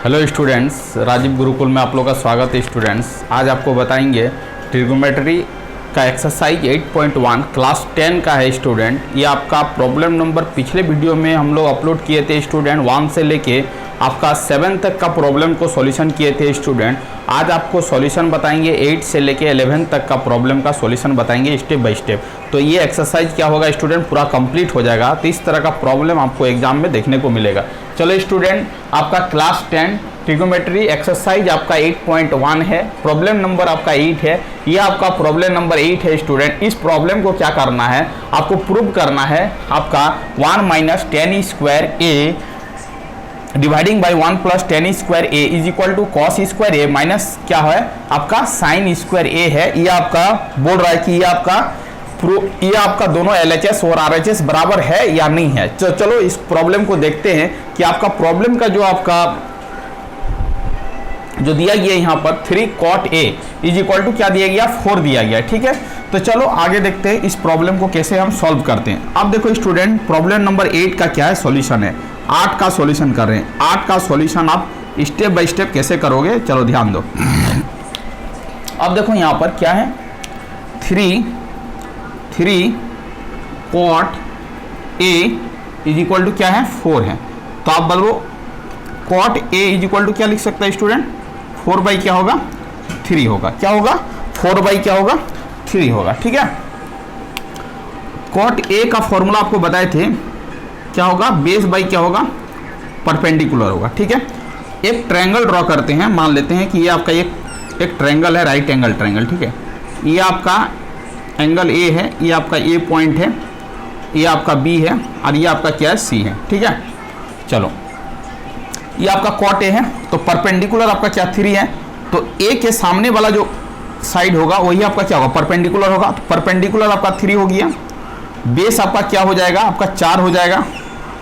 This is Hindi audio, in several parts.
हेलो स्टूडेंट्स, राजीव गुरुकुल में आप लोग का स्वागत है। स्टूडेंट्स, आज आपको बताएंगे ट्रिगोमेट्री का एक्सरसाइज 8.1 क्लास 10 का है। स्टूडेंट, ये आपका प्रॉब्लम नंबर पिछले वीडियो में हम लोग अपलोड किए थे। स्टूडेंट 1 से लेके आपका 7 तक का प्रॉब्लम को सॉल्यूशन किए थे। स्टूडेंट, आज आपको सॉल्यूशन बताएंगे 8 से लेके 11 तक का प्रॉब्लम का सॉल्यूशन बताएंगे स्टेप बाय स्टेप। तो ये एक्सरसाइज क्या होगा स्टूडेंट, पूरा कंप्लीट हो जाएगा। तो इस तरह का प्रॉब्लम आपको एग्जाम में देखने को मिलेगा। चलो स्टूडेंट, आपका क्लास 10 ट्रिगोमेट्री एक्सरसाइज आपका 8.1 है, प्रॉब्लम नंबर आपका 8 है। ये आपका प्रॉब्लम नंबर 8 है। स्टूडेंट, इस प्रॉब्लम को क्या करना है, आपको प्रूव करना है आपका 1 minus ten square A dividing by 1 plus ten square A is equal to cos square A minus क्या है आपका साइन स्क्वायर ए है। ये आपका बोल रहा है कि ये आपका दोनों LHS और RHS बराबर है या नहीं है। चलो इस प्रॉब्लम को देखते हैं कि आपका प्रॉब्लम का जो दिया गया यहाँ पर 3 cot A is equal to क्या दिया गया, 4 दिया गया। ठीक है, तो चलो आगे देखते हैं इस प्रॉब्लम को कैसे हम सॉल्व करते हैं। अब देखो स्टूडेंट, प्रॉब्लम नंबर 8 का क्या है, सॉल्यूशन है। 8 का सॉल्यूशन कर रहे हैं। 8 का सॉल्यूशन आप स्टेप बाय स्टेप कैसे करोगे, चलो ध्यान दो। अब देखो यहाँ पर क्या है, 3 cot A is equal to क्या है, 4 है। तो आप बोलो cot A is equal to क्या लिख सकता है स्टूडेंट, 4 बाई क्या होगा, 3 होगा। क्या होगा, 4 बाई क्या होगा, 3 होगा। ठीक है, cot A का फॉर्मूला आपको बताए थे, क्या होगा, बेस बाई क्या होगा, परपेंडिकुलर होगा। ठीक है, एक ट्रायंगल ड्रॉ करते हैं। मान लेते हैं कि ये आपका एक ट्रायंगल है, राइट एंगल ट्रायंगल। ठीक है, ये आपका एंगल A है, ये आपका A पॉइंट है, ये आपका B है और ये आपका क्या है, C है। ठीक है, चलो ये आपका cot A है, तो परपेंडिकुलर आपका क्या 3 है, तो A के सामने वाला जो साइड होगा वही आपका क्या होगा, परपेंडिकुलर होगा। तो परपेंडिकुलर आपका 3 हो गया, बेस आपका क्या हो जाएगा, आपका 4 हो जाएगा,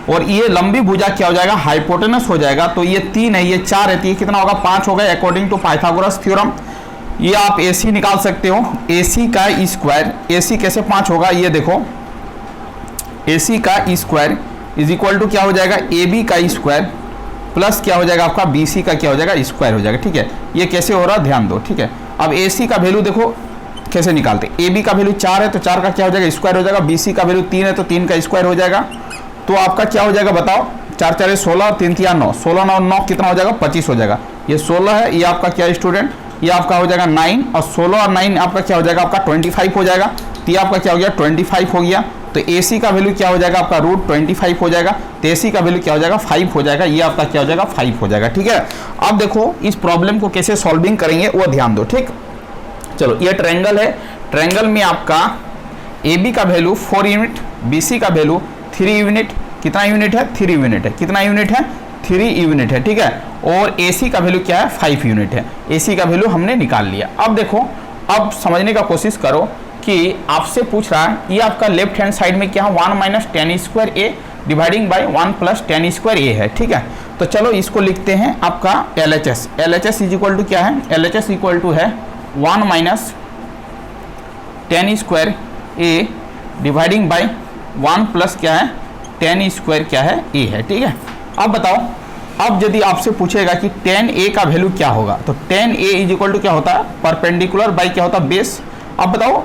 और ये लंबी भुजा क्या हो जाएगा, हाइपोटेनस हो जाएगा। तो ये 3 है, ये 4 है, तो ये कितना होगा, 5 होगा अकॉर्डिंग टू पाइथागोरस थ्योरम। ये आप AC निकाल सकते हो, AC का स्क्वायर, AC कैसे 5 होगा, ये देखो, AC का स्क्वायर इज इक्वल टू क्या हो जाएगा, AB का स्क्वायर प्लस क्या हो जाएगा आपका BC का क्या हो जाएगा, स्क्वायर हो जाएगा। ठीक है, ये कैसे हो रहा है ध्यान दो। ठीक है, अब AC का वैल्यू देखो कैसे निकालते, AB का वैल्यू 4 है तो 4 का क्या हो जाएगा, स्क्वायर हो जाएगा। BC का वैल्यू 3 है तो 3 का स्क्वायर हो जाएगा। तो आपका क्या हो जाएगा बताओ, 4 4 16 और 3 3 9, 16 9 9 कितना हो जाएगा, 25 हो जाएगा। ये 16 है, ये आपका क्या है स्टूडेंट, ये आपका हो जाएगा 9, और 16 और 9 आपका क्या हो जाएगा, आपका 25 हो जाएगा। तो ये आपका क्या हो गया, 25 हो गया। तो AC का वैल्यू क्या हो जाएगा, आपका √25 हो जाएगा। तो AC का वैल्यू क्या हो जाएगा, 5 हो जाएगा। ये आपका क्या हो जाएगा, 5 हो जाएगा। ठीक है, अब देखो इस प्रॉब्लम को कैसे सॉल्विंग करेंगे वो ध्यान दो। ठीक, चलो ये ट्रायंगल है, ट्रायंगल में आपका AB का वैल्यू 4 यूनिट, BC का वैल्यू 3 यूनिट, कितना यूनिट है, 3 यूनिट है। कितना यूनिट है, 3 यूनिट है। ठीक है, और AC का वैल्यू क्या है, 5 यूनिट है। AC का वैल्यू हमने निकाल लिया। अब देखो, अब समझने का कोशिश करो कि आपसे पूछ रहा है, ये आपका लेफ्ट हैंड साइड में क्या है, 1 minus ten square A dividing by 1 plus ten square A है। ठीक है, तो चलो इसको लिखते हैं आपका LHS। LHS is equal to क्या है, LHS इक्वल टू है 1 minus ten square A dividing by 1 plus क्या है, टेन स्क्वायर क्या है, ए है। ठीक है, अब बताओ, अब यदि आपसे पूछेगा कि tan A का वैल्यू क्या होगा, तो tan A is equal to क्या होता है, परपेंडिकुलर बाई क्या होता है, बेस। अब बताओ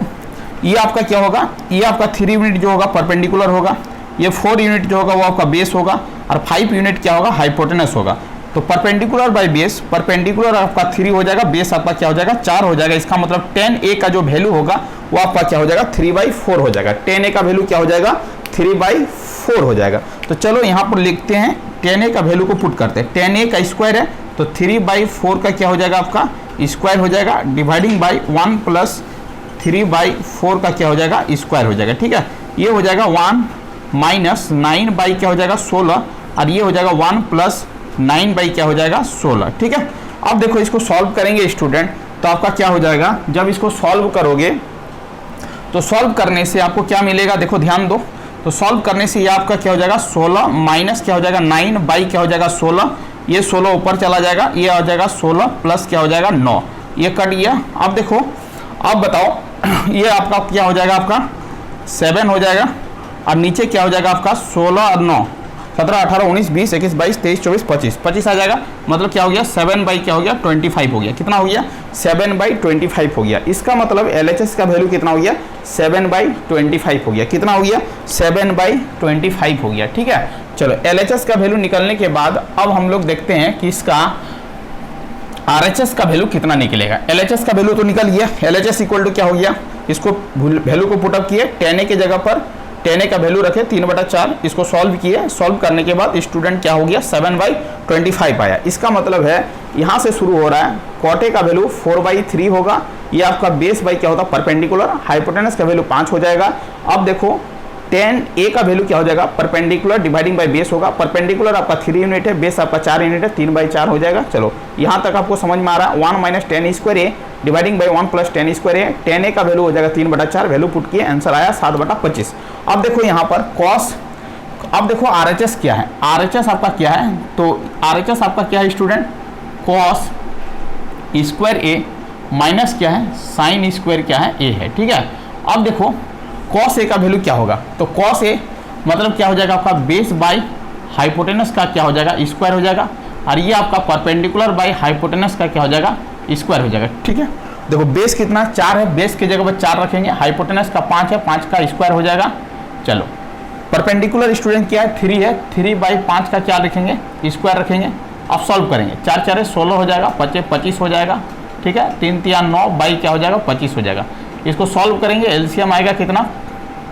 ये आपका क्या होगा, ये आपका 3 यूनिट जो होगा परपेंडिकुलर होगा, ये 4 यूनिट जो होगा वो आपका बेस होगा, और 5 यूनिट क्या होगा, हाइपोटेनस होगा। तो परपेंडिकुलर बाई बेस, परपेंडिकुलर आपका 3 हो जाएगा, बेस आपका क्या हो जाएगा, 4 हो जाएगा। इसका मतलब tan A का जो वैल्यू होगा वो आपका क्या हो जाएगा, 3/4 हो जाएगा। tan A का वैल्यू क्या हो जाएगा, 3/4 हो जाएगा। तो चलो यहाँ पर लिखते हैं, tan A का वैल्यू को पुट करते हैं। tan A का स्क्वायर है तो 3/4 का क्या हो जाएगा, आपका स्क्वायर हो जाएगा, डिवाइडिंग बाई 1 प्लस 3/4 का क्या हो जाएगा, स्क्वायर हो जाएगा। ठीक है, ये हो जाएगा 1 माइनस 9 बाई क्या हो जाएगा, 16, और ये हो जाएगा 1 प्लस 9 बाई क्या हो जाएगा, 16। ठीक है, अब देखो इसको सॉल्व करेंगे स्टूडेंट, तो आपका क्या हो जाएगा, जब इसको सॉल्व करोगे तो सॉल्व करने से आपको क्या मिलेगा, देखो ध्यान दो। तो सॉल्व करने से ये आपका क्या हो जाएगा, 16 माइनस क्या हो जाएगा, 9 बाई क्या हो जाएगा, 16, ये 16 ऊपर चला जाएगा, ये आ जाएगा 16 प्लस क्या हो जाएगा, 9, ये कट गया। अब देखो, अब बताओ ये आपका क्या हो जाएगा, आपका 7 हो जाएगा, और नीचे क्या हो जाएगा आपका 16 और 9, 17, 18, 19, 20, 21, 22, 23, 24, 25, 25 आ जाएगा। मतलब क्या हो गया 7 बाई क्या हो गया 25 हो गया। कितना हो गया 7 बाई 25 हो गया। इसका मतलब LHS का वैल्यू कितना हो गया 7 बाई 25 हो गया। कितना हो गया 7 बाई 25 हो गया। ठीक है, चलो LHS का वैल्यू निकलने के बाद अब हम लोग देखते हैं कि इसका RHS का वैल्यू कितना निकलेगा। LHS का वैल्यू तो निकल गया। LHS इक्वल टू क्या हो गया, इसको वैल्यू को पुटअप किए, 10A के जगह पर 10A का वैल्यू रखे 3/4, इसको सॉल्व किए। सॉल्व करने के बाद स्टूडेंट क्या हो गया 7 बाई 25 आया। इसका मतलब है यहाँ से शुरू हो रहा है, cot A का वैल्यू 4/3 होगा। ये आपका बेस बाई क्या होता है परपेंडिकुलर, हाइपोटेनस का वैल्यू 5 हो जाएगा। अब देखो 10A का वैल्यू क्या हो जाएगा परपेंडिकुलर डिवाइडिंग बाय बेस होगा। परपेंडिकुलर आपका 3 यूनिट है, बेस आपका 4 यूनिट है, 3/4 हो जाएगा। चलो यहाँ तक आपको समझ में आ रहा है। 1 minus 10A dividing by 1 plus 10A। 10A का वैल्यू हो जाएगा 3/4, वैल्यू पुट किए, आंसर आया 7/25। अब देखो यहाँ पर कॉस, अब देखो RHS क्या है। RHS आपका क्या है, तो RHS आपका क्या है student, cos square A minus क्या है साइन स्क्वायर क्या है A है। ठीक है, अब देखो cos A का वैल्यू क्या होगा, तो cos A मतलब क्या हो जाएगा आपका बेस बाई हाइपोटेनस का क्या हो जाएगा स्क्वायर हो जाएगा, और ये आपका परपेंडिकुलर बाई हाइपोटेनस का क्या हो जाएगा स्क्वायर हो जाएगा। ठीक है, देखो बेस कितना 4 है, बेस की जगह पर 4 रखेंगे, हाइपोटेनस का 5 है, 5 का स्क्वायर हो जाएगा। चलो परपेंडिकुलर स्टूडेंट क्या है 3 है, 3/5 का क्या रखेंगे स्क्वायर रखेंगे। अब सॉल्व करेंगे, 4 4 16 हो जाएगा, 25 हो जाएगा। ठीक है, 3 3 9 बाई क्या हो जाएगा 25 हो जाएगा। इसको सॉल्व करेंगे, एलसीएम आएगा कितना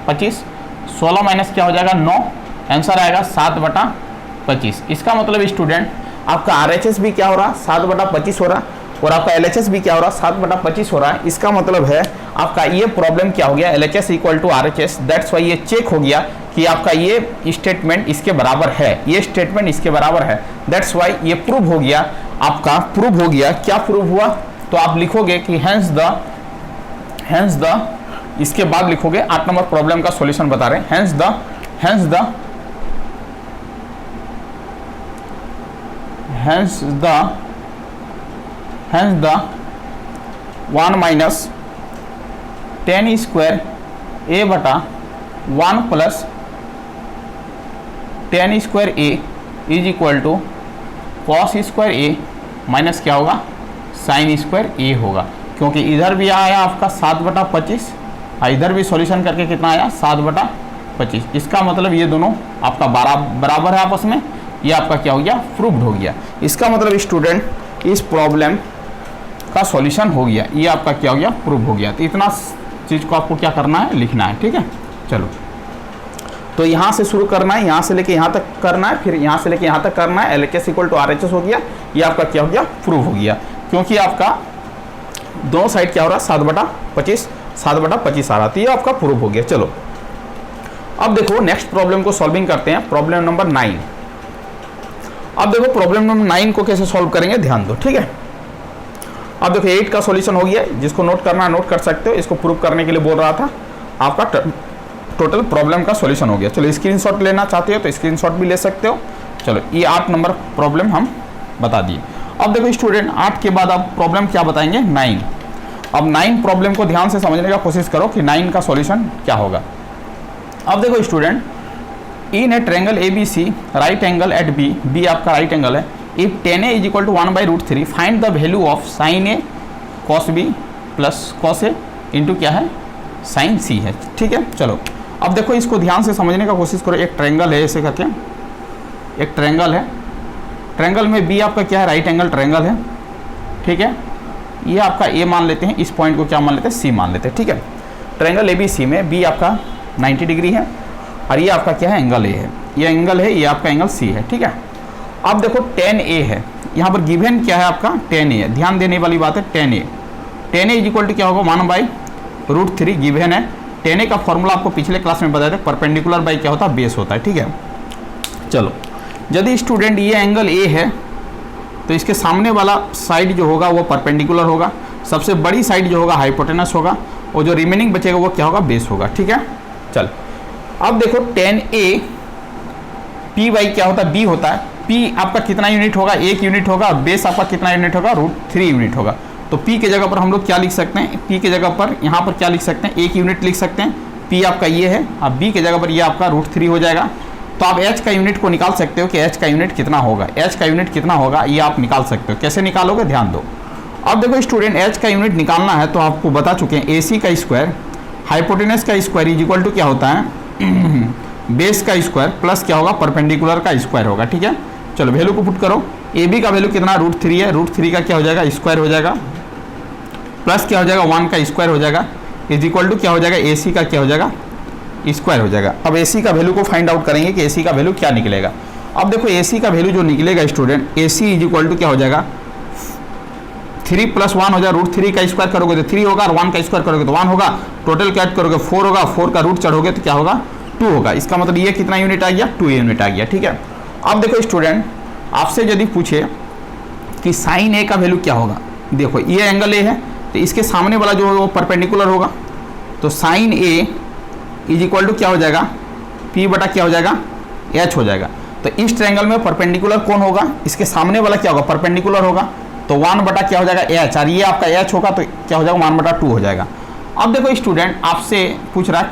25, 16 माइनस क्या हो जाएगा 9, आंसर आएगा 7/25। इसका मतलब स्टूडेंट आपका RHS भी क्या हो रहा 7/25 हो रहा, और आपका LHS भी क्या हो रहा 7/25 हो रहा है। इसका मतलब है आपका ये प्रॉब्लम क्या हो गया LHS equal to RHS। That's why ये चेक हो गया कि आपका ये स्टेटमेंट इसके बराबर है, ये स्टेटमेंट इसके बराबर है। दैट्स वाई ये प्रूव हो गया, आपका प्रूव हो गया। क्या प्रूव हुआ, तो आप लिखोगे कि हेंस द इसके बाद लिखोगे 8 नंबर प्रॉब्लम का सॉल्यूशन बता रहे हैं। Hence the 1 minus 10 square A बटा 1 plus 10 square A is equal to cos square A minus क्या होगा साइन स्क्वायर A होगा, क्योंकि इधर भी आया आपका 7/25 और इधर भी सॉल्यूशन करके कितना आया 7/25। इसका मतलब ये दोनों आपका बराबर है आपस में, ये आपका क्या हो गया प्रूव्ड हो गया। इसका मतलब स्टूडेंट इस प्रॉब्लम का सॉल्यूशन हो गया, ये आपका क्या हो गया प्रूव हो गया। तो इतना चीज़ को आपको क्या करना है लिखना है। ठीक है, चलो तो यहाँ से शुरू करना है, यहाँ से लेके यहाँ तक करना है, फिर यहाँ से लेके यहाँ तक करना है। LHS इक्वल टू RHS हो गया, ये आपका क्या हो गया प्रूव हो गया, क्योंकि आपका दोनों साइड क्या हो रहा 7/25 आ रहा, तो ये आपका प्रूव हो गया। चलो अब देखो नेक्स्ट प्रॉब्लम को सॉल्विंग करते हैं, प्रॉब्लम नंबर 9। अब देखो प्रॉब्लम नंबर 9 को कैसे सॉल्व करेंगे ध्यान दो। ठीक है, अब देखो 8 का सॉल्यूशन हो गया, जिसको नोट करना है नोट कर सकते हो। इसको प्रूव करने के लिए बोल रहा था, आपका टोटल प्रॉब्लम का सॉल्यूशन हो गया। चलो स्क्रीनशॉट लेना चाहते हो तो स्क्रीनशॉट भी ले सकते हो। चलो ये 8 नंबर प्रॉब्लम हम बता दिए। अब देखो स्टूडेंट 8 के बाद आप प्रॉब्लम क्या बताएंगे 9। अब 9 प्रॉब्लम को ध्यान से समझने का कोशिश करो कि 9 का सॉल्यूशन क्या होगा। अब देखो student in a triangle ABC right angle at B आपका राइट एंगल है। If 10A is equal to 1/√3 find the value of sine A cos B plus cos A into क्या है साइन C है। ठीक है, चलो अब देखो इसको ध्यान से समझने का कोशिश करो। एक ट्रायंगल है ऐसे करके, एक ट्रायंगल है, ट्रायंगल में B आपका क्या है राइट एंगल ट्रायंगल है। ठीक है, ये आपका A मान लेते हैं, इस पॉइंट को क्या मान लेते हैं C मान लेते हैं। ठीक है, ट्रायंगल ABC में B आपका 90 डिग्री है और ये आपका क्या है एंगल A है, ये एंगल है, ये आपका एंगल C है। ठीक है, अब देखो 10A है, यहाँ पर गिवन क्या है आपका 10A है, ध्यान देने वाली बात है 10A इज इक्वल टू क्या होगा 1/√3 गिवन है। 10A का फॉर्मूला आपको पिछले क्लास में बताया था, परपेंडिकुलर बाई क्या होता है बेस होता है। ठीक है, चलो यदि स्टूडेंट ये एंगल A है तो इसके सामने वाला साइड जो होगा वो परपेंडिकुलर होगा, सबसे बड़ी साइड जो होगा हाइपोटेनस होगा, और जो रिमेनिंग बचेगा वो क्या होगा बेस होगा। ठीक है, चल अब देखो 10A P बाई क्या होता है B होता है। P आपका कितना यूनिट होगा 1 यूनिट होगा, और बेस आपका कितना यूनिट होगा √3 यूनिट होगा। तो P के जगह पर हम लोग क्या लिख सकते हैं, P के जगह पर यहाँ पर क्या लिख सकते हैं 1 यूनिट लिख सकते हैं, P आपका ये है, अब B के जगह पर ये आपका √3 हो जाएगा। तो आप एच का यूनिट को निकाल सकते हो कि एच का यूनिट कितना होगा। एच का यूनिट कितना होगा ये आप निकाल सकते हो। कैसे निकालोगे, ध्यान दो। अब देखो स्टूडेंट, एच का यूनिट निकालना है तो आपको बता चुके हैं, ए सी का स्क्वायर हाइपोटेनस का स्क्वायर इज इक्वल टू क्या होता है बेस का स्क्वायर प्लस क्या होगा परपेंडिकुलर का स्क्वायर होगा। ठीक है, चलो वैल्यू को पुट करो। ए बी का वैल्यू कितना √3 है, √3 का क्या हो जाएगा स्क्वायर हो जाएगा प्लस क्या हो जाएगा 1 का स्क्वायर हो जाएगा इज इक्वल टू क्या हो जाएगा ए सी का क्या हो जाएगा स्क्वायर हो जाएगा। अब ए सी का वैल्यू को फाइंड आउट करेंगे कि ए सी का वैल्यू क्या निकलेगा। अब देखो ए सी का वैल्यू जो निकलेगा student, A C is equal to क्या हो जाएगा 3 + 1 हो जाएगा, √3 का स्क्वायर करोगे तो 3 होगा और 1 का स्क्वायर करोगे तो 1 होगा, टोटल कैट करोगे 4 होगा, 4 का रूट चढ़ोगे तो क्या होगा 2 होगा। इसका मतलब ये कितना यूनिट आ गया 2 यूनिट आ गया। ठीक है, अब देखो स्टूडेंट, आपसे यदि पूछे कि साइन ए का वैल्यू क्या होगा, देखो ये एंगल ए है तो इसके सामने वाला जो वो परपेंडिकुलर होगा, तो sine A is equal to क्या हो जाएगा P बटा क्या हो जाएगा H हो जाएगा। तो इस ट्रायंगल में परपेंडिकुलर कौन होगा, इसके सामने वाला क्या होगा परपेंडिकुलर होगा, तो 1 बटा क्या हो जाएगा H, और ये आपका H होगा तो क्या हो जाएगा 1/2 हो जाएगा। अब देखो स्टूडेंट, आपसे पूछ रहा है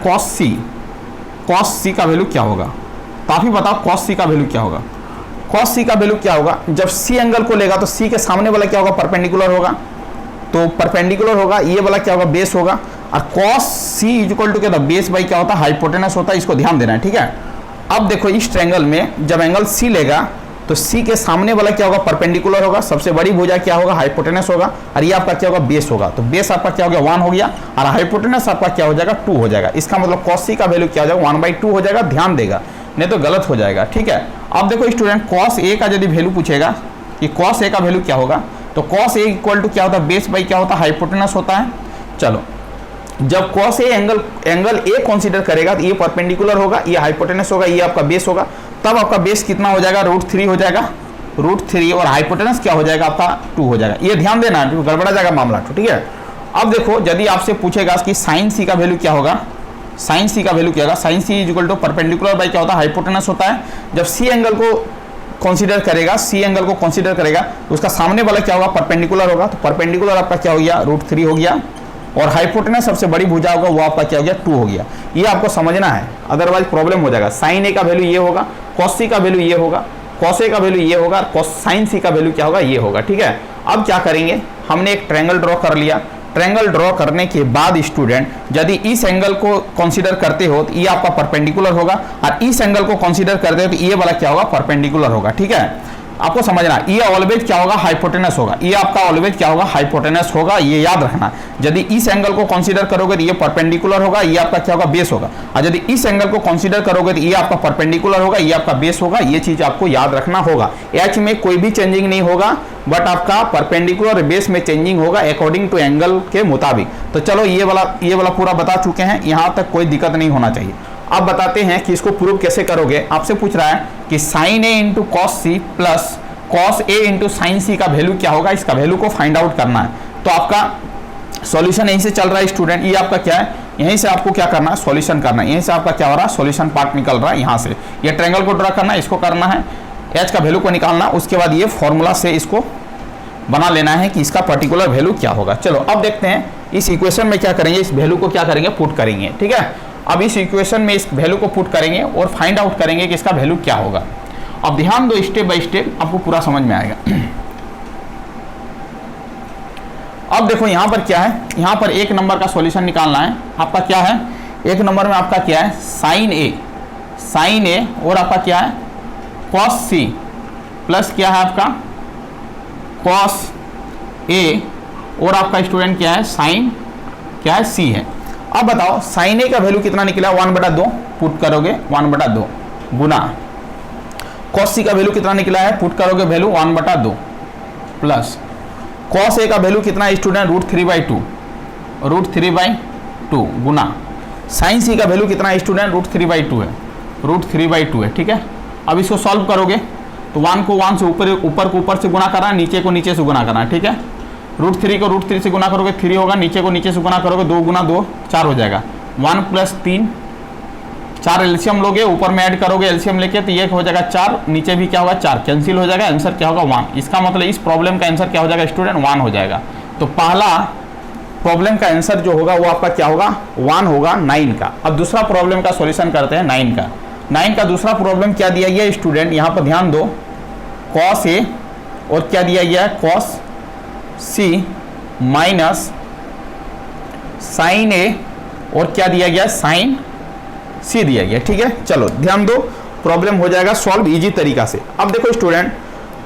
कॉस सी का वैल्यू क्या होगा, तो आप ही बताओ कॉस सी का वैल्यू क्या होगा। कॉस सी का वैल्यू क्या होगा, जब सी एंगल को लेगा तो सी के सामने वाला क्या होगा परपेंडिकुलर होगा, तो परपेंडिकुलर होगा, ये वाला क्या होगा बेस होगा, और cos C is equal to क्या होता है बेस बाई क्या होता है हाइपोटेनस होता है। इसको ध्यान देना है। ठीक है, अब देखो इस ट्रायंगल में जब एंगल सी लेगा तो सी के सामने वाला क्या होगा परपेंडिकुलर होगा, सबसे बड़ी भुजा क्या होगा हाइपोटेनस होगा, और ये आपका क्या होगा बेस होगा, तो बेस आपका क्या हो गया 1 हो गया और हाइपोटेनस आपका क्या हो जाएगा 2 हो जाएगा। इसका मतलब कॉस सी का वैल्यू क्या हो जाएगा 1/2 हो जाएगा। ध्यान देगा नहीं तो गलत हो जाएगा। ठीक है, अब देखो स्टूडेंट, कॉस ए का यदि वैल्यू पूछेगा कि कॉस ए का वैल्यू क्या होगा, तो कॉस ए इक्वल टू क्या होता है बेस बाई क्या होता है हाइपोटेनस होता है। चलो, जब cos A angle A consider करेगा तो ये परपेंडिकुलर होगा, ये हाइपोटेनस होगा, ये आपका बेस होगा, तब आपका बेस कितना हो जाएगा √3 हो जाएगा, √3 और हाइपोटेनस क्या हो जाएगा आपका 2 हो जाएगा। ये ध्यान देना, गड़बड़ा जाएगा मामला। ठीक है, अब देखो यदि आपसे पूछेगा कि साइन सी का वैल्यू क्या होगा, साइन सी का वैल्यू क्या होगा, sine C is equal to perpendicular by क्या होता है हाइपोटेनस होता है। जब सी एंगल को कंसीडर करेगा, सी एंगल को कंसीडर करेगा तो उसका सामने वाला क्या होगा परपेंडिकुलर होगा, तो परपेंडिकुलर आपका क्या हो गया √3 हो गया, और हाइपोटेनस सबसे बड़ी भुजा होगा वो आपका क्या हो गया 2 हो गया। ये आपको समझना है, अदरवाइज प्रॉब्लम हो जाएगा। साइन ए का वैल्यू ये होगा, कॉस सी का वैल्यू ये होगा, कॉस ए का वैल्यू ये होगा, और साइन सी का वैल्यू क्या होगा ये होगा। ठीक है, अब क्या करेंगे, हमने एक ट्रायंगल ड्रॉ कर लिया। ट्रायंगल ड्रॉ करने के बाद स्टूडेंट यदि इस एंगल को कंसीडर करते हो तो ये आपका परपेंडिकुलर होगा, और इस एंगल को कंसीडर करते हो तो ये वाला क्या होगा परपेंडिकुलर होगा। ठीक है, आपको समझना, ये ऑलवेज क्या होगा हाइपोटेनस होगा, ये आपका ऑलवेज क्या होगा हाइपोटेनस होगा, ये याद रखना। यदि इस एंगल को कंसीडर करोगे तो ये परपेंडिकुलर होगा, ये आपका क्या होगा बेस होगा, और यदि इस एंगल को कंसीडर करोगे तो ये आपका परपेंडिकुलर होगा, ये आपका बेस होगा। ये चीज आपको याद रखना होगा। एच में कोई भी चेंजिंग नहीं होगा, बट आपका परपेंडिकुलर बेस में चेंजिंग होगा अकॉर्डिंग टू एंगल के मुताबिक। तो चलो ये वाला पूरा बता चुके हैं, यहाँ तक कोई दिक्कत नहीं होना चाहिए। अब बताते हैं कि इसको प्रूव कैसे करोगे। आपसे पूछ रहा है कि sine A into cos C plus cos A into sine C का वैल्यू क्या होगा, इसका वैल्यू को फाइंड आउट करना है। तो आपका सॉल्यूशन यहीं से चल रहा है स्टूडेंट, ये आपका क्या है, यहीं से आपको क्या करना है सॉल्यूशन करना है। यहीं से आपका क्या हो रहा है सॉल्यूशन पार्ट निकल रहा है, यहाँ से ये ट्रायंगल को ड्रा करना है, इसको करना है, एच का वैल्यू को निकालना, उसके बाद ये फॉर्मूला से इसको बना लेना है कि इसका पर्टिकुलर वैल्यू क्या होगा। चलो अब देखते हैं इस इक्वेशन में क्या करेंगे, इस वैल्यू को क्या करेंगे पुट करेंगे। ठीक है, अब इस इक्वेशन में इस वैल्यू को पुट करेंगे और फाइंड आउट करेंगे कि इसका वैल्यू क्या होगा। अब ध्यान दो, स्टेप बाय स्टेप आपको पूरा समझ में आएगा। अब देखो यहाँ पर क्या है, यहाँ पर 1 नंबर का सॉल्यूशन निकालना है। आपका क्या है 1 नंबर में आपका क्या है साइन ए और आपका क्या है कॉस सी प्लस क्या है आपका कॉस ए और आपका स्टूडेंट क्या है साइन क्या है सी है। अब बताओ साइन ए का वैल्यू कितना निकला 1/2 पुट करोगे 1/2 गुना कॉस सी का वैल्यू कितना निकला है पुट करोगे वैल्यू 1/2 प्लस कॉस ए का वैल्यू कितना है स्टूडेंट √3/2 गुना साइन सी का वैल्यू कितना है स्टूडेंट √3/2 है। ठीक है, अब इसको सॉल्व करोगे तो 1 को 1 से ऊपर को ऊपर से गुना करना है, नीचे को नीचे से गुना करना है। ठीक है, √3 को √3 से गुना करोगे 3 होगा, नीचे को नीचे से गुना करोगे 2 गुना 2 4 हो जाएगा। 1 + 3 4 एलसीएम लोगे, ऊपर में ऐड करोगे एलसीएम लेके तो ये हो जाएगा 4, नीचे भी क्या होगा 4 कैंसिल हो जाएगा, आंसर क्या होगा 1। इसका मतलब इस प्रॉब्लम का आंसर क्या हो जाएगा स्टूडेंट 1 हो जाएगा। तो पहला प्रॉब्लम का आंसर जो होगा वो आपका क्या होगा 1 होगा 9 का। अब दूसरा प्रॉब्लम का सॉल्यूशन करते हैं 9 का। 9 का दूसरा प्रॉब्लम क्या दिया गया स्टूडेंट, यहाँ पर ध्यान दो, कॉस ए और क्या दिया गया है कॉस सी माइनस साइन ए और क्या दिया गया साइन सी दिया गया। ठीक है, चलो ध्यान दो, प्रॉब्लम हो जाएगा सॉल्व इजी तरीका से। अब देखो स्टूडेंट,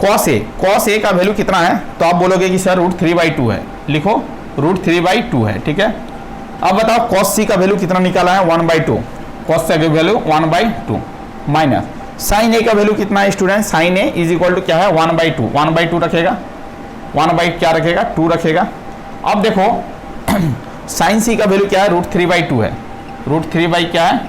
कॉस ए का वैल्यू कितना है, तो आप बोलोगे कि सर √3/2 है, लिखो √3/2 है। ठीक है, अब बताओ कॉस सी का वैल्यू कितना निकाला है 1/2, कॉस सी का वैल्यू 1/2 माइनस साइन ए का वैल्यू कितना है student, sine A is equal to क्या है 1/2, 1/2 रखेगा, 1/क्या रखेगा 2 रखेगा। अब देखो साइन सी का वैल्यू क्या है √3/2 है, √3 क्या है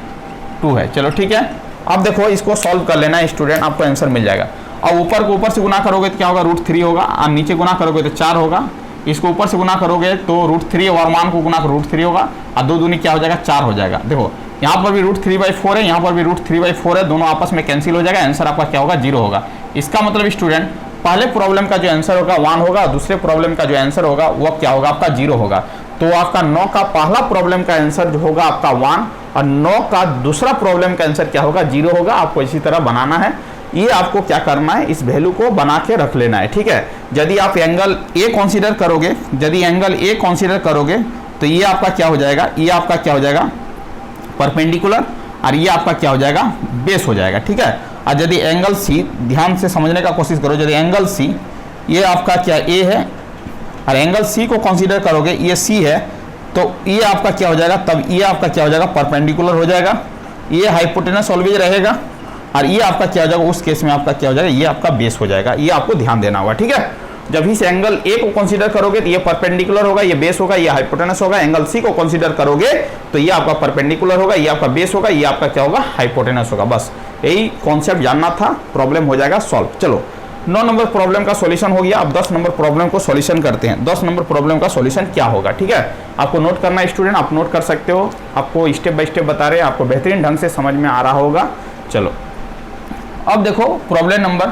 2 है। चलो ठीक है, अब देखो इसको सॉल्व कर लेना स्टूडेंट, आपको आंसर मिल जाएगा। अब ऊपर को ऊपर से गुना करोगे तो क्या होगा √3 होगा, और नीचे गुना करोगे तो 4 होगा, इसको ऊपर से गुना करोगे तो √3 और मान को गुना करो √3 होगा, और 2 दूनी क्या हो जाएगा 4 हो जाएगा। देखो यहाँ पर भी √3/4 है, यहाँ पर भी √3/4 है, दोनों आपस में कैंसिल हो जाएगा, आंसर आपका क्या होगा 0 होगा। इसका मतलब स्टूडेंट पहले प्रॉब्लम का जो आंसर होगा 1 होगा, दूसरे प्रॉब्लम का जो आंसर होगा वो क्या होगा आपका 0 होगा। तो आपका 9 का पहला प्रॉब्लम का आंसर जो होगा आपका 1 और 9 का दूसरा प्रॉब्लम का आंसर क्या होगा 0 होगा। आपको इसी तरह बनाना है, ये आपको क्या करना है, इस वैल्यू को बना के रख लेना है। ठीक है, यदि आप एंगल ए कंसीडर करोगे, यदि एंगल ए कंसीडर करोगे तो ये आपका क्या हो जाएगा, ये आपका क्या हो जाएगा परपेंडिकुलर, और ये आपका क्या हो जाएगा बेस हो जाएगा। ठीक है, और यदि एंगल सी, ध्यान से समझने का कोशिश करो, यदि एंगल सी ये आपका क्या ए है और एंगल सी को कंसीडर करोगे ये सी है, तो ये आपका क्या हो जाएगा, तब ये आपका क्या हो जाएगा परपेंडिकुलर हो जाएगा, ये हाइपोटेनस ऑलवेज रहेगा, और ये आपका क्या हो जाएगा उस केस में आपका क्या हो जाएगा, ये आपका बेस हो जाएगा। ये आपको ध्यान देना होगा। ठीक है, जब इस एंगल ए को कंसीडर करोगे तो ये परपेंडिकुलर होगा, ये बेस होगा, ये हाइपोटेनस होगा। एंगल सी को कंसीडर करोगे तो ये आपका परपेंडिकुलर होगा, ये आपका बेस होगा, ये आपका क्या होगा हाइपोटेनस होगा। बस यही कॉन्सेप्ट जानना था, प्रॉब्लम हो जाएगा सॉल्व। चलो 9 नंबर प्रॉब्लम का सॉल्यूशन हो गया। अब 10 नंबर प्रॉब्लम को सॉल्यूशन करते हैं। 10 नंबर प्रॉब्लम का सॉल्यूशन क्या होगा, ठीक है, आपको नोट करना है स्टूडेंट, आप नोट कर सकते हो, आपको स्टेप बाय स्टेप बता रहे हैं, आपको बेहतरीन ढंग से समझ में आ रहा होगा। चलो अब देखो प्रॉब्लम नंबर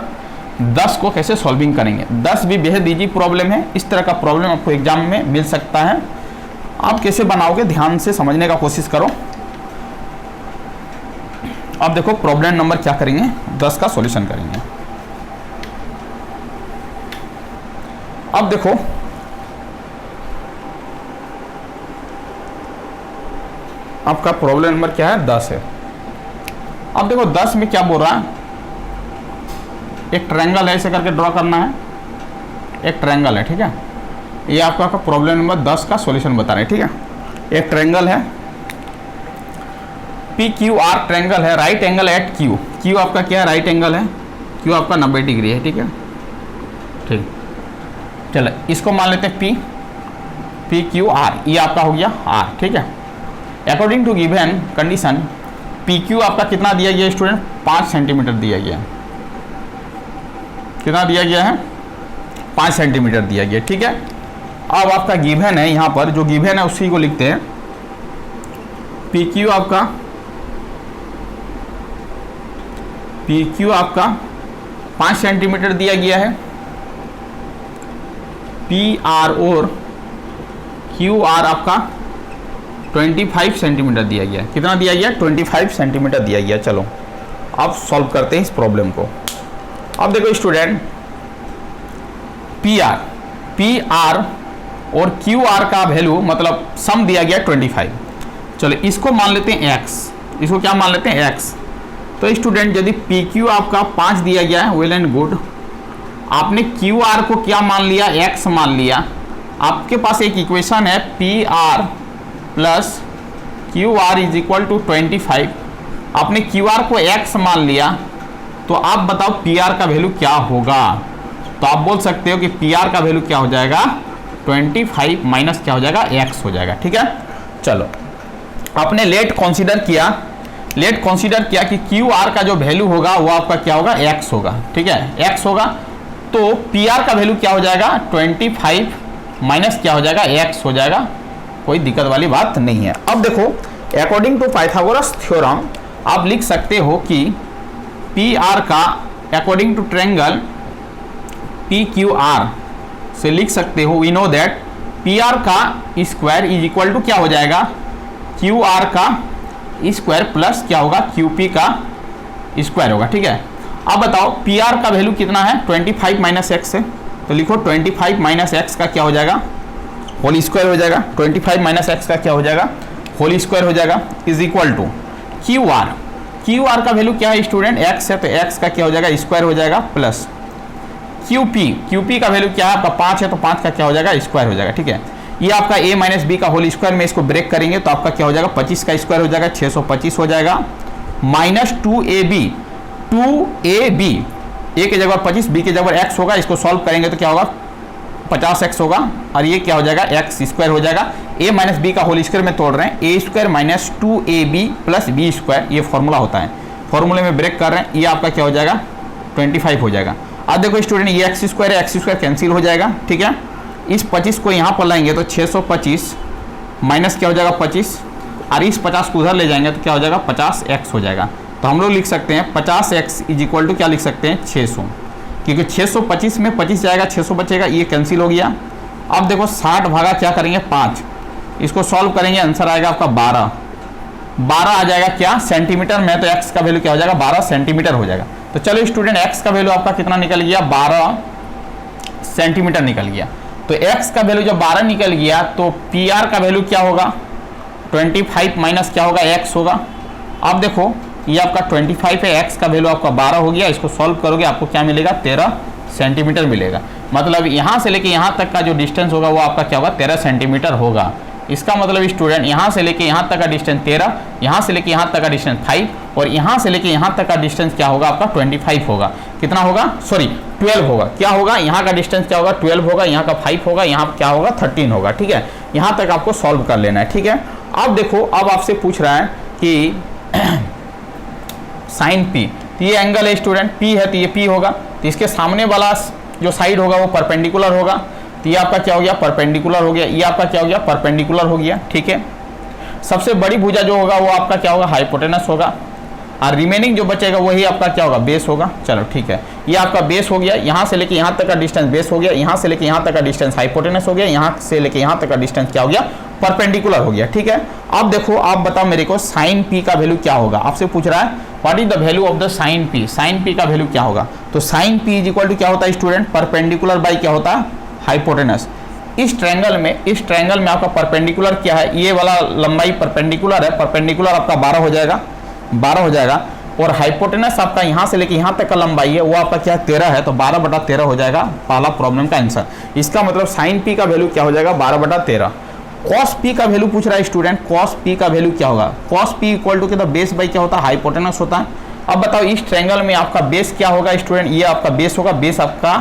10 को कैसे सॉल्विंग करेंगे। 10 भी बेहद ईजी प्रॉब्लम है, इस तरह का प्रॉब्लम आपको एग्जाम में मिल सकता है। आप कैसे बनाओगे ध्यान से समझने का कोशिश करो। अब देखो प्रॉब्लम नंबर क्या करेंगे, 10 का सॉल्यूशन करेंगे। अब देखो आपका प्रॉब्लम नंबर क्या है 10 है। अब देखो 10 में क्या बोल रहा है, एक ट्रायंगल है, ऐसे करके ड्रॉ करना है, एक ट्रायंगल है, ठीक है। ये आपका प्रॉब्लम नंबर 10 का सॉल्यूशन बता रहे हैं, ठीक है। एक ट्रायंगल है PQR ट्रायंगल है, right angle at Q। Q आपका क्या है, राइट एंगल है, Q आपका 90 डिग्री है, ठीक है। ठीक, चलो इसको मान लेते हैं PQR, ये आपका हो गया R, ठीक है। According to given condition PQ आपका कितना दिया गया स्टूडेंट, 5 सेंटीमीटर दिया गया, कितना दिया गया है 5 सेंटीमीटर दिया गया, ठीक है। अब आपका गिवन है, यहाँ पर जो गिवन है उसी को लिखते हैं। PQ आपका 5 सेंटीमीटर दिया गया है, PR और QR आपका 25 सेंटीमीटर दिया गया, कितना दिया गया 25 सेंटीमीटर दिया गया। चलो अब सॉल्व करते हैं इस प्रॉब्लम को। अब देखो स्टूडेंट PR और QR का वैल्यू मतलब सम दिया गया 25। चलो इसको मान लेते हैं x, इसको क्या मान लेते हैं x। तो स्टूडेंट यदि PQ आपका 5 दिया गया है, वेल एंड गुड, आपने QR को क्या मान लिया, x मान लिया। आपके पास एक इक्वेशन है PR plus QR is equal to 25, आपने QR को x मान लिया, तो आप बताओ PR का वैल्यू क्या होगा। तो आप बोल सकते हो कि PR का वैल्यू क्या हो जाएगा 25 माइनस क्या हो जाएगा x हो जाएगा, ठीक है। चलो आपने लेट कंसीडर किया कि QR का जो वैल्यू होगा वो आपका क्या होगा x होगा, ठीक है, x होगा। तो PR का वैल्यू क्या हो जाएगा 25 माइनस क्या हो जाएगा x हो जाएगा, कोई दिक्कत वाली बात नहीं है। अब देखो अकॉर्डिंग टू पाइथागोरस थ्योरम आप लिख सकते हो कि PR का अकॉर्डिंग टू ट्रायंगल PQR से लिख सकते हो, वी नो दैट PR का स्क्वायर इज इक्वल टू क्या हो जाएगा QR का स्क्वायर प्लस क्या होगा QP का स्क्वायर होगा, ठीक है। अब बताओ पी आर का वैल्यू कितना है, 25 माइनस एक्स है, तो लिखो 25 माइनस एक्स का क्या हो जाएगा, होल स्क्वायर हो जाएगा। 25 माइनस एक्स का क्या हो जाएगा, होल स्क्वायर हो जाएगा, is equal to Q R. Q R का वैल्यू क्या है स्टूडेंट, एक्स है, तो एक्स का क्या हो जाएगा, स्क्वायर हो जाएगा, प्लस क्यू पी का वैल्यू क्या है आपका 5 है, तो 5 का क्या हो जाएगा, स्क्वायर हो जाएगा, ठीक है। ये आपका a माइनस बी का होल स्क्वायर में इसको ब्रेक करेंगे तो आपका क्या हो जाएगा, 25 का स्क्वायर हो जाएगा, 625 हो जाएगा, माइनस 2ab a की जगह 25, b की जगह x होगा, इसको सॉल्व करेंगे तो क्या होगा 50x होगा, और ये क्या हो जाएगा x स्क्वायर हो जाएगा। a माइनस बी का होल स्क्वायर में तोड़ रहे हैं, a square minus 2ab plus B square, ये फॉर्मूला होता है, फॉर्मूले में ब्रेक कर रहे हैं, ये आपका क्या हो जाएगा 25 हो जाएगा। अब देखो स्टूडेंट ये एक्स स्क्वायर है, एक्स स्क्वायर कैंसिल हो जाएगा, ठीक है। इस 25 को यहाँ पर लाएंगे तो 625 माइनस क्या हो जाएगा 25, और इस 50 को उधर ले जाएंगे तो क्या हो जाएगा 50x हो जाएगा। तो हम लोग लिख सकते हैं 50x इज इक्वल टू क्या लिख सकते हैं 600, क्योंकि 625 में 25 जाएगा, 600 बचेगा, ये कैंसिल हो गया। अब देखो 60 भागा क्या करेंगे 5, इसको सॉल्व करेंगे, आंसर आएगा आपका 12 आ जाएगा क्या सेंटीमीटर में, तो x का वैल्यू क्या हो जाएगा 12 सेंटीमीटर हो जाएगा। तो चलो स्टूडेंट x का वैल्यू आपका कितना निकल गया 12 सेंटीमीटर निकल गया। तो x का वैल्यू जब 12 निकल गया तो PR का वैल्यू क्या होगा 25 माइनस क्या होगा x होगा। अब देखो ये आपका 25 है, x का वैल्यू आपका 12 हो गया, इसको सॉल्व करोगे आपको क्या मिलेगा 13 सेंटीमीटर मिलेगा। मतलब यहाँ से लेके यहाँ तक का जो डिस्टेंस होगा वो आपका क्या होगा 13 सेंटीमीटर होगा। इसका मतलब स्टूडेंट यहाँ से लेके यहाँ तक का डिस्टेंस 13, यहाँ से लेके यहाँ तक का डिस्टेंस 5, और यहाँ से लेके यहाँ तक का डिस्टेंस क्या होगा आपका 25 होगा। कितना होगा, सॉरी 12 होगा। क्या होगा, यहाँ का डिस्टेंस क्या होगा 12 होगा, यहाँ का 5 होगा, यहाँ क्या होगा 13 होगा, ठीक है। यहाँ तक आपको सॉल्व कर लेना है, ठीक है। अब देखो अब आपसे पूछ रहा है कि साइन पी, तो ये एंगल है स्टूडेंट पी है, तो ये पी होगा, तो इसके सामने वाला जो साइड होगा वो परपेंडिकुलर होगा, तो ये आपका क्या हो गया परपेंडिकुलर हो गया, ये आपका क्या हो गया परपेंडिकुलर हो गया, ठीक है। सबसे बड़ी भुजा जो होगा वो आपका क्या होगा हाइपोटेनस होगा, और रिमेनिंग जो बचेगा वही आपका क्या होगा बेस होगा। चलो ठीक है, ये आपका बेस हो गया, यहाँ से लेके यहाँ तक का डिस्टेंस बेस हो गया, यहाँ से लेके यहाँ तक का डिस्टेंस हाइपोटेनस हो गया, यहाँ से लेके यहाँ तक का डिस्टेंस क्या हो गया परपेंडिकुलर हो गया, ठीक है। अब देखो आप बताओ मेरे को साइन पी का वैल्यू क्या होगा, आपसे पूछ रहा है what is the value of the sine P, sine P का वैल्यू क्या होगा। तो sine P is equal to क्या होता है स्टूडेंट परपेंडिकुलर बाई क्या होता है हाइपोटेनस। इस ट्रायंगल में आपका परपेंडिकुलर क्या है, ये वाला लंबाई परपेंडिकुलर है, परपेंडिकुलर आपका 12 हो जाएगा, और हाइपोटेनस आपका यहाँ से लेके यहाँ तक का लंबाई है वो आपका क्या 13 है, तो 12/13 हो जाएगा पहला प्रॉब्लम का आंसर। इसका मतलब साइन पी का वैल्यू क्या हो जाएगा 12/13। कॉस पी का वैल्यू पूछ रहा है स्टूडेंट, कॉस पी का वैल्यू क्या होगा, cos P equal to base by क्या होता है हाइपोटेनस होता है। अब बताओ इस ट्रायंगल में आपका बेस क्या होगा स्टूडेंट, ये आपका बेस होगा, बेस आपका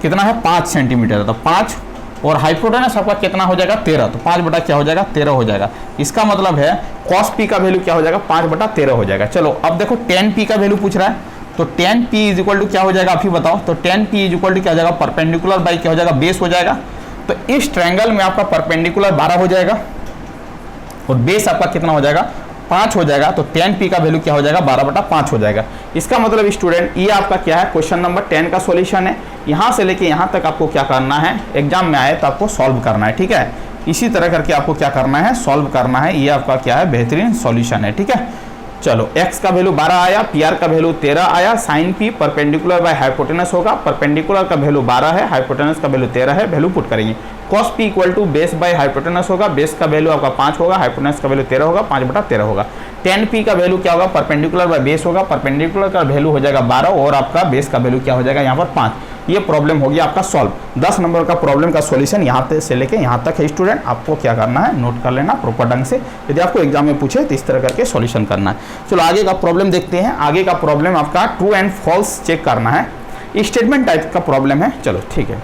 कितना है 5 सेंटीमीटर, तो 5, और हाइपोटेनस आपका कितना हो जाएगा 13, तो 5 क्या हो जाएगा 13 हो जाएगा। इसका मतलब है कॉस पी का वैल्यू क्या हो जाएगा 5/13 हो जाएगा। चलो अब देखो टेन पी का वैल्यू पूछ रहा है, तो tan P is equal to क्या हो जाएगा आप ही बताओ। तो tan P is equal to क्या हो जाएगा परपेंडिकुलर बाई क्या हो जाएगा बेस हो जाएगा। तो इस ट्रायंगल में आपका परपेंडिकुलर 12 हो जाएगा और बेस आपका कितना हो जाएगा 5 हो जाएगा, तो टेन पी का वैल्यू क्या हो जाएगा 12/5 हो जाएगा। इसका मतलब स्टूडेंट ये आपका क्या है क्वेश्चन नंबर 10 का सॉल्यूशन है। यहाँ से लेके यहाँ तक आपको क्या करना है, एग्जाम में आए तो आपको सॉल्व करना है, ठीक है। इसी तरह करके आपको क्या करना है सॉल्व करना है, ये आपका क्या है बेहतरीन सॉल्यूशन है, ठीक है। चलो x का वैल्यू 12 आया, PR का वैल्यू 13 आया, sine P perpendicular by hypotenuse होगा, परपेंडिकुलर का वैल्यू 12 है, हाइपोटेनस का वैल्यू 13 है, वैल्यू पुट करेंगे। cos p equal to base by hypotenuse होगा, बेस का वैल्यू आपका 5 होगा, हाइपोटेनस का वैल्यू 13 होगा, 5/13 होगा। tan p का वैल्यू क्या होगा परपेंडिकुलर बाय बेस होगा, परपेंडिकुलर का वैल्यू हो जाएगा 12 और आपका बेस का वैल्यू क्या हो जाएगा यहाँ पर 5। ये प्रॉब्लम हो गया आपका सॉल्व। 10 नंबर का प्रॉब्लम का सॉल्यूशन यहाँ से लेके यहाँ तक है स्टूडेंट, आपको क्या करना है नोट कर लेना प्रॉपर ढंग से, यदि आपको एग्जाम में पूछे तो इस तरह करके सॉल्यूशन करना है। चलो आगे का प्रॉब्लम देखते हैं। आगे का प्रॉब्लम आपका ट्रू एंड फॉल्स चेक करना है, स्टेटमेंट टाइप का प्रॉब्लम है। चलो ठीक है,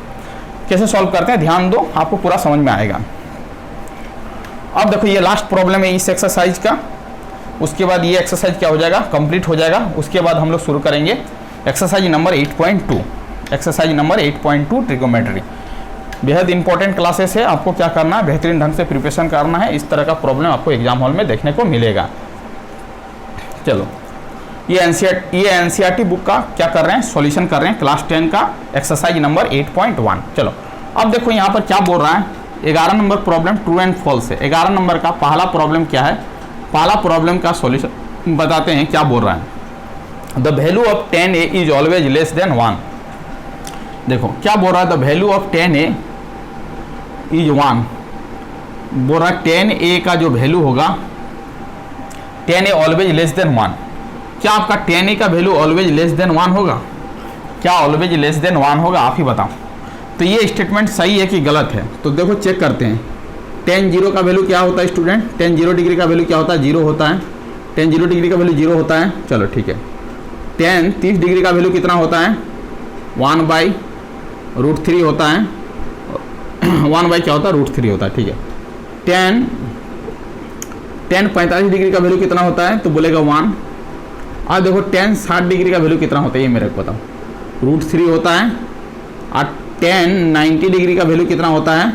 कैसे सॉल्व करते हैं ध्यान दो, आपको पूरा समझ में आएगा। अब देखो ये लास्ट प्रॉब्लम है इस एक्सरसाइज का, उसके बाद ये एक्सरसाइज क्या हो जाएगा कंप्लीट हो जाएगा। उसके बाद हम लोग शुरू करेंगे exercise number 8.2। Exercise number 8.2 trigonometry बेहद इंपॉर्टेंट क्लासेस है, आपको क्या करना है बेहतरीन ढंग से प्रिपरेशन करना है। इस तरह का प्रॉब्लम आपको एग्जाम हॉल में देखने को मिलेगा। चलो ये एनसीईआरटी बुक का क्या कर रहे हैं सॉल्यूशन कर रहे हैं, क्लास 10 का एक्सरसाइज नंबर 8.1। चलो अब देखो यहाँ पर क्या बोल रहा है, 11 number problem true and false है। 11 नंबर का पहला प्रॉब्लम क्या है, पहला प्रॉब्लम का सॉल्यूशन बताते हैं क्या बोल रहा है। The value of 10a is always less than 1। देखो क्या बोल रहा है, the value of 10a is 1, बोल रहा है 10a का जो वैल्यू होगा 10a ऑलवेज लेस देन 1। क्या आपका 10a का वैल्यू ऑलवेज लेस देन 1 होगा? क्या ऑलवेज लेस देन 1 होगा? आप ही बताओ। तो ये स्टेटमेंट सही है कि गलत है? तो देखो चेक करते हैं। tan 0 का वैल्यू क्या होता है स्टूडेंट? tan 0 डिग्री का वैल्यू क्या होता है? 0 होता है। tan 0 डिग्री का वैल्यू 0 होता है। चलो ठीक है। tan 30 डिग्री का वैल्यू कितना होता है? 1/√3 होता है। 1 क्या होता है? √3 होता है। ठीक है। tan 45 डिग्री का वैल्यू कितना होता है? तो बोलेगा 1। और देखो tan 60 डिग्री का वैल्यू कितना होता है, ये मेरे को बताओ। √3 होता है। और tan 90 डिग्री का वैल्यू कितना होता है?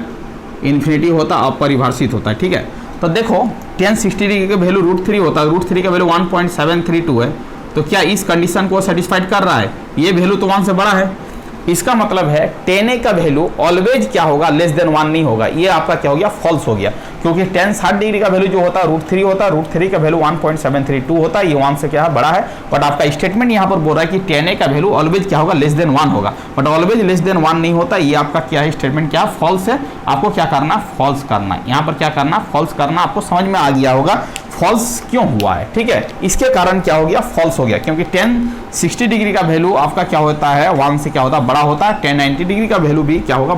इन्फिनिटी होता है, अपरिभाषित होता है। ठीक है। तो देखो tan 60 डिग्री का वैल्यू √3 होता है, √3 का वैल्यू 1.732 है। तो क्या इस कंडीशन को सेटिस्फाइड कर रहा है? ये वैल्यू तो 1 से बड़ा है। इसका मतलब है tan a का वैल्यू ऑलवेज क्या होगा? लेस देन 1 नहीं होगा। ये आपका क्या हो गया? फॉल्स हो गया, क्योंकि tan 60 डिग्री का वैल्यू जो होता है √3 होता है। √3 का वैल्यू 1.732 होता है। ये 1 से क्या है? बड़ा है। बट आपका स्टेटमेंट यहाँ पर बोल रहा है कि tan a का वैल्यू ऑलवेज क्या होगा? लेस देन 1 होगा। बट ऑलवेज लेस देन 1 नहीं होता। ये आपका क्या है? स्टेटमेंट क्या? फॉल्स है। आपको क्या करना? फॉल्स करना। यहाँ पर क्या करना? फॉल्स करना। आपको समझ में आ गया होगा फॉल्स क्यों हुआ है। ठीक है। इसके कारण क्या हो गया? फॉल्स हो गया, क्योंकि tan 60 डिग्री का वैल्यू आपका क्या होता है? 1 से क्या होता है? बड़ा होता है। tan 90 डिग्री का वैल्यू भी क्या होगा?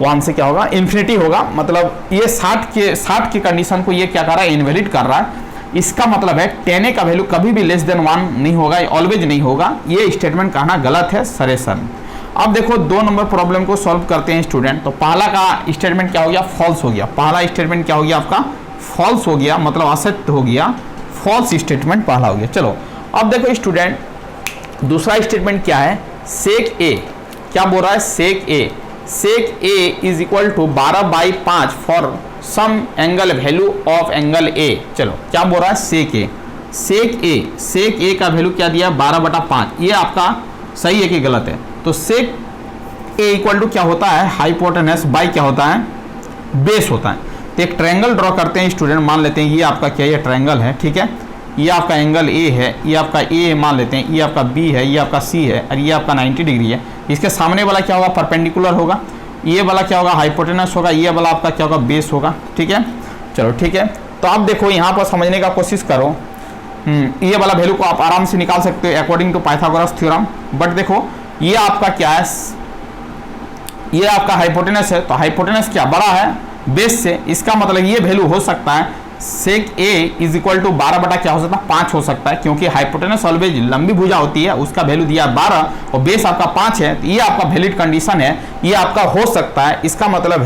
1 से क्या होगा? इन्फिनिटी होगा। मतलब ये 60 की कंडीशन को ये क्या कर रहा है? इनवैलिड कर रहा है। इसका मतलब है tan a का वैल्यू कभी भी लेस देन 1 नहीं होगा, ऑलवेज नहीं होगा। ये स्टेटमेंट कहना गलत है सरेसन। अब देखो 2 नंबर प्रॉब्लम को सॉल्व करते हैं स्टूडेंट। तो पहला का स्टेटमेंट क्या हो गया? फॉल्स हो गया। पहला स्टेटमेंट क्या हो गया आपका? फॉल्स हो गया, मतलब असत्य हो गया। फॉल्स स्टेटमेंट पहला हो गया। चलो अब देखो स्टूडेंट दूसरा स्टेटमेंट क्या है? सेक ए क्या बोल रहा है? Sec A is equal to 12/5 for some angle value of angle A. चलो क्या बोल रहा है? सेक ए का वैल्यू क्या दिया? 12/5। ये आपका सही है कि गलत है? तो सेक ए इक्वल टू क्या होता है? हाइपोटेनस बाई क्या होता है? बेस होता है। तो एक ट्रायंगल ड्रॉ करते हैं स्टूडेंट। मान लेते हैं ये आपका क्या? ये ट्रायंगल है। ठीक है। ये आपका एंगल ए है, ये आपका ए मान लेते हैं, ये आपका बी है, ये आपका सी है, और ये आपका 90 डिग्री है। इसके सामने वाला क्या होगा? परपेंडिकुलर होगा। ये वाला क्या होगा? हाइपोटेनस होगा। ये वाला आपका क्या होगा? बेस होगा। ठीक है। चलो ठीक है। तो आप देखो यहाँ पर समझने का कोशिश करो। ये वाला वैल्यू को आप आराम से निकाल सकते हो according to Pythagoras theorem. But देखो ये आपका क्या है? ये आपका हाइपोटेनस है। तो हाइपोटेनस क्या? बड़ा है बेस से। इसका मतलब ये वैल्यू हो सकता है sec A is equal to 12 क्या हो सकता है? 5 हो सकता है, क्योंकि हाइपोटेनस ऑलवेज लंबी भुजा होती है। उसका वैल्यू दिया 12 और बेस आपका 5 है। तो ये आपका वैलिड कंडीशन है। ये आपका हो सकता है। इसका मतलब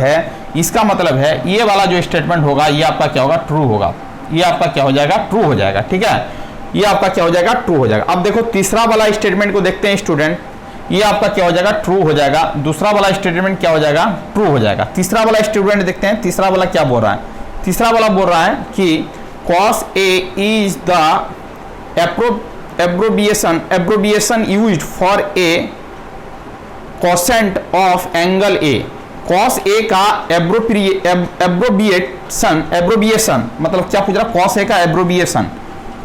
है ये वाला जो स्टेटमेंट होगा ये आपका क्या होगा? ट्रू होगा। ये आपका क्या हो जाएगा? ट्रू हो जाएगा। ठीक है। ये आपका क्या हो जाएगा? ट्रू हो जाएगा। अब देखो तीसरा वाला स्टेटमेंट को देखते हैं स्टूडेंट। ये आपका क्या हो जाएगा? ट्रू हो जाएगा। दूसरा वाला स्टेटमेंट क्या हो जाएगा? ट्रू हो जाएगा। तीसरा वाला स्टेटमेंट देखते हैं। तीसरा वाला क्या बोल रहा है? तीसरा वाला बोल रहा है कि cos A is the abbreviation used for a cosine of angle A। cos A का एब्रोबिएशन मतलब क्या पूछ रहा? cos A का एब्रोबिएशन।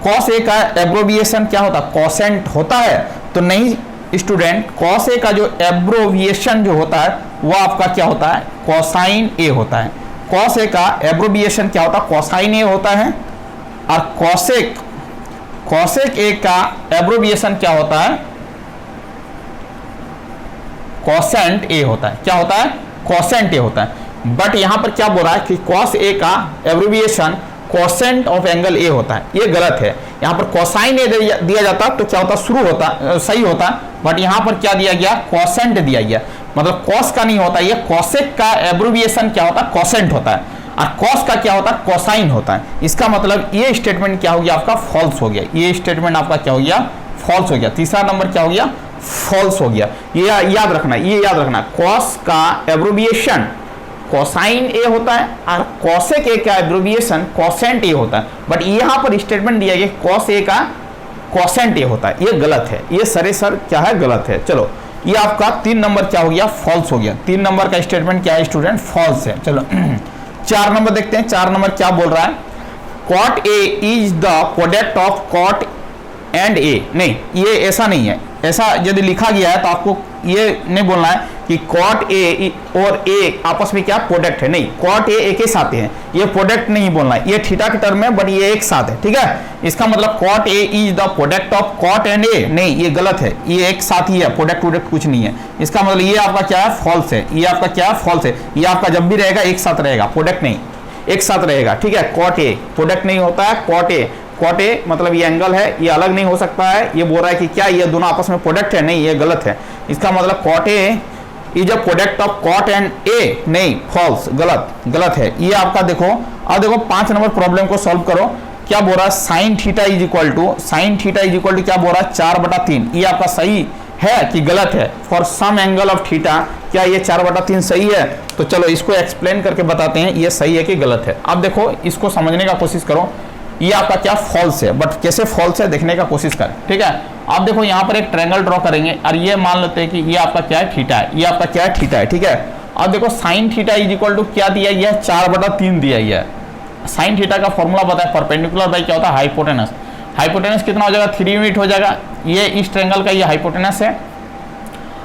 cos A का एब्रोबिएशन क्या होता है? कोसेंट होता है? तो नहीं स्टूडेंट, cos A का जो एब्रोविएशन जो होता है वो आपका क्या होता है? कोसाइन A होता है। cos A का एब्रोबिएशन क्या होता है? कोसाइन A होता है। और कोसेक A का एब्रोबिएशन क्या होता है? कोसेंट A होता है। क्या होता है? कोसेंट A होता है। बट यहां पर क्या बोल रहा है कि cos A का एब्रोबिएशन कोसेंट ऑफ एंगल A होता है। ये गलत है। यहाँ पर कोसाइन A दिया जाता तो क्या होता? शुरू होता, सही होता। बट यहाँ पर क्या दिया गया? कोसेंट दिया गया। मतलब cos का नहीं होता। ये कोसेक का एब्रोबिएशन क्या होता है? कोसेंट होता है। और cos का क्या होता है? कोसाइन होता है। इसका मतलब ये स्टेटमेंट क्या हो गया? आपका फॉल्स हो गया। ये स्टेटमेंट आपका क्या हो गया? फॉल्स हो गया। तीसरा नंबर क्या हो गया? फॉल्स हो गया। ये याद रखना cos का एब्रोबिएशन कोसाइन A होता है और कोसेक A का एब्रोबिएशन कोसेंट A होता है। बट यहाँ पर स्टेटमेंट दिया गया cos A का कोसेंट A होता है। ये गलत है। ये सर क्या है? गलत है। चलो ये आपका 3 नंबर क्या हो गया? फॉल्स हो गया। 3 नंबर का स्टेटमेंट क्या है स्टूडेंट? फॉल्स है। चलो 4 नंबर देखते हैं। 4 नंबर क्या बोल रहा है? cot A is the product of cot and A, नहीं ये ऐसा नहीं है, ऐसा यदि लिखा गया है तो आपको ये नहीं बोलना है कि कॉट ए और ए आपस में क्या प्रोडक्ट है, नहीं कॉट ए एक ही साथ हैं, ये प्रोडक्ट नहीं बोलना है, ये थीटा के टर्म है बट ये एक साथ है, ठीक है। इसका मतलब cot A is the product of cot and A, नहीं ये गलत है, ये एक साथ ही है, प्रोडक्ट प्रोडक्ट कुछ नहीं है। इसका मतलब ये आपका क्या है, फॉल्स है, ये आपका क्या है, फॉल्स है। ये आपका जब भी रहेगा एक साथ रहेगा, प्रोडक्ट नहीं, एक साथ रहेगा, ठीक है। कॉट ए प्रोडक्ट नहीं होता है, कॉट ए, कॉट ए मतलब ये एंगल है, ये अलग नहीं हो सकता है। ये बोल रहा है कि क्या ये दोनों आपस में प्रोडक्ट है, नहीं ये गलत है। इसका मतलब cot A is a product of cot and A, नहीं फॉल्स, गलत है। ये आपका देखो, अब देखो 5 नंबर प्रॉब्लम को सॉल्व करो। क्या बोल रहा है, sine theta is equal to क्या बोल रहा है, 4/3। ये आपका सही है कि गलत है, for some angle of theta. क्या ये 4/3 सही है? तो चलो इसको एक्सप्लेन करके बताते हैं ये सही है कि गलत है। अब देखो इसको समझने का कोशिश करो, ये आपका क्या फॉल्स है, बट कैसे फॉल्स है देखने का कोशिश करें, ठीक है। आप देखो यहाँ पर एक ट्रायंगल ड्रॉ करेंगे और ये मान लेते हैं कि ये आपका क्या है, थीटा है, ये आपका क्या है, थीटा है, ठीक है। अब देखो sine theta is equal to क्या दिया गया है, 4/3 दिया गया है। साइन थीटा का फॉर्मूला पता है, परपेंडिकुलर बाई क्या होता है, हाइपोटेनस। हाइपोटेनस कितना हो जाएगा, 3 यूनिट हो जाएगा। ये इस ट्रायंगल का ये हाइपोटेनस है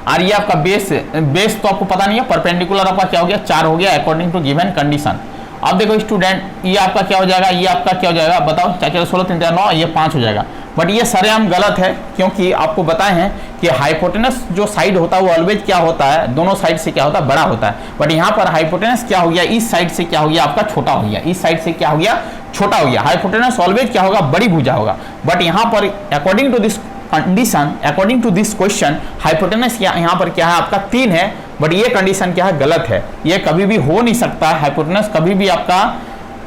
और ये आपका बेस तो आपको पता नहीं है, परपेंडिकुलर आपका क्या हो गया, 4 हो गया अकॉर्डिंग टू गिवन कंडीशन। अब देखो स्टूडेंट, ये आपका क्या हो जाएगा, ये आपका क्या हो जाएगा, बताओ, 4 16 3 9, ये 5 हो जाएगा। बट ये सरेआम गलत है, क्योंकि आपको बताए हैं कि हाइपोटेनस जो साइड होता है वो ऑलवेज क्या होता है, दोनों साइड से क्या होता है, बड़ा होता है। बट यहाँ पर हाइपोटेनस क्या हो गया, इस साइड से क्या हो गया, आपका छोटा हो गया, इस साइड से क्या हो गया, छोटा हो गया। हाइपोटेनस ऑलवेज क्या होगा, बड़ी भुजा होगा। बट यहाँ पर according to this condition, according to this question, hypotenuse यहाँ पर क्या है, आपका 3 है। बट ये कंडीशन क्या है, गलत है। ये कभी भी हो नहीं सकता है, हाइपोटेनस कभी भी आपका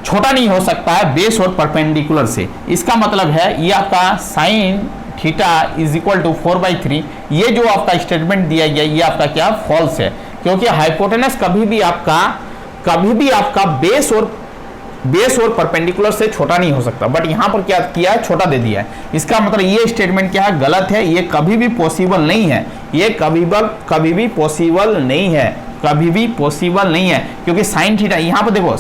छोटा नहीं हो सकता है बेस और परपेंडिकुलर से। इसका मतलब है ये आपका sine theta is equal to 4/3, ये जो आपका स्टेटमेंट दिया गया ये आपका क्या फॉल्स है, क्योंकि हाइपोटेनस कभी भी आपका बेस और परपेंडिकुलर से छोटा नहीं हो सकता। बट यहाँ पर क्या किया है, छोटा दे दिया है। इसका मतलब ये स्टेटमेंट क्या है, गलत है। ये कभी भी पॉसिबल नहीं है, ये कभी भी पॉसिबल नहीं है, कभी भी पॉसिबल नहीं है। क्योंकि साइन थीटा, यहाँ पर देखो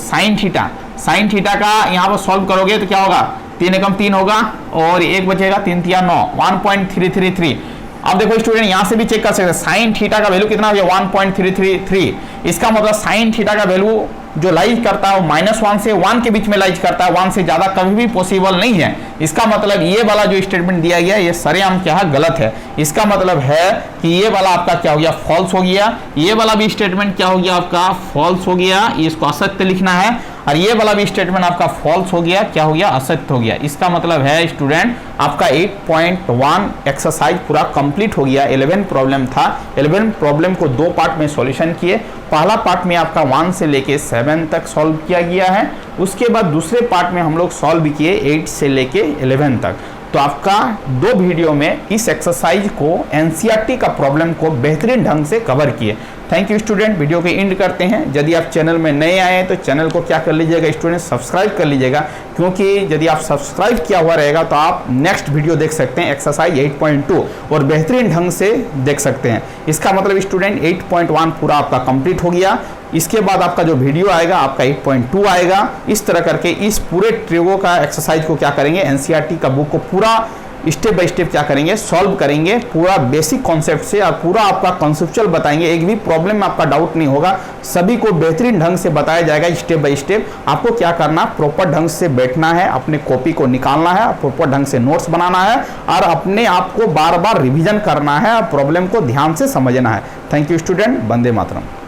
साइन थीटा का यहाँ पर सॉल्व करोगे तो क्या होगा, 3 एकम 3 होगा और 1 बचेगा, 3 तिया 9, 1.333। अब देखो स्टूडेंट यहाँ से भी चेक कर सकते हैं, साइन थीटा का वैल्यू कितना हो गया, 1.333। इसका मतलब साइन थीटा का वैल्यू जो लाइज करता है वो -1 से 1 के बीच में लाइज करता है, 1 से ज्यादा कभी भी पॉसिबल नहीं है। इसका मतलब ये वाला जो स्टेटमेंट दिया गया ये सरेआम क्या है, गलत है। इसका मतलब है कि ये वाला आपका क्या हो गया, फॉल्स हो गया। ये वाला भी स्टेटमेंट क्या हो गया, आपका फॉल्स हो गया, इसको असत्य लिखना है। और ये वाला भी स्टेटमेंट आपका फॉल्स हो गया, क्या हो गया, असत्य हो गया। इसका मतलब है स्टूडेंट आपका 8.1 एक्सरसाइज पूरा कंप्लीट हो गया। 11 प्रॉब्लम था, 11 प्रॉब्लम को 2 पार्ट में सॉल्यूशन किए। पहला पार्ट में आपका 1 से लेके 7 तक सॉल्व किया गया है। उसके बाद दूसरे पार्ट में हम लोग सॉल्व किए 8 से लेके 11 तक। तो आपका 2 वीडियो में इस एक्सरसाइज को एनसीईआरटी का प्रॉब्लम को बेहतरीन ढंग से कवर किए। Thank you student. वीडियो के एंड करते हैं। यदि आप चैनल में नए आए हैं तो चैनल को क्या कर लीजिएगा स्टूडेंट, सब्सक्राइब कर लीजिएगा, क्योंकि यदि आप सब्सक्राइब किया हुआ रहेगा तो आप नेक्स्ट वीडियो देख सकते हैं एक्सरसाइज 8.2 और बेहतरीन ढंग से देख सकते हैं। इसका मतलब स्टूडेंट 8.1 पूरा आपका कंप्लीट हो गया। इसके बाद आपका जो वीडियो आएगा आपका 8.2 आएगा। इस तरह करके इस पूरे ट्रिगो का एक्सरसाइज को क्या करेंगे, एनसीईआरटी का बुक को पूरा स्टेप बाय स्टेप क्या करेंगे, सॉल्व करेंगे पूरा बेसिक कॉन्सेप्ट से और पूरा आपका कॉन्सेप्चुअल बताएंगे। एक भी प्रॉब्लम में आपका डाउट नहीं होगा, सभी को बेहतरीन ढंग से बताया जाएगा स्टेप बाय स्टेप। आपको क्या करना, प्रॉपर ढंग से बैठना है, अपने कॉपी को निकालना है, प्रॉपर ढंग से नोट्स बनाना है और अपने आप को बार बार रिविजन करना है और प्रॉब्लम को ध्यान से समझना है। Thank you student. Vande Mataram.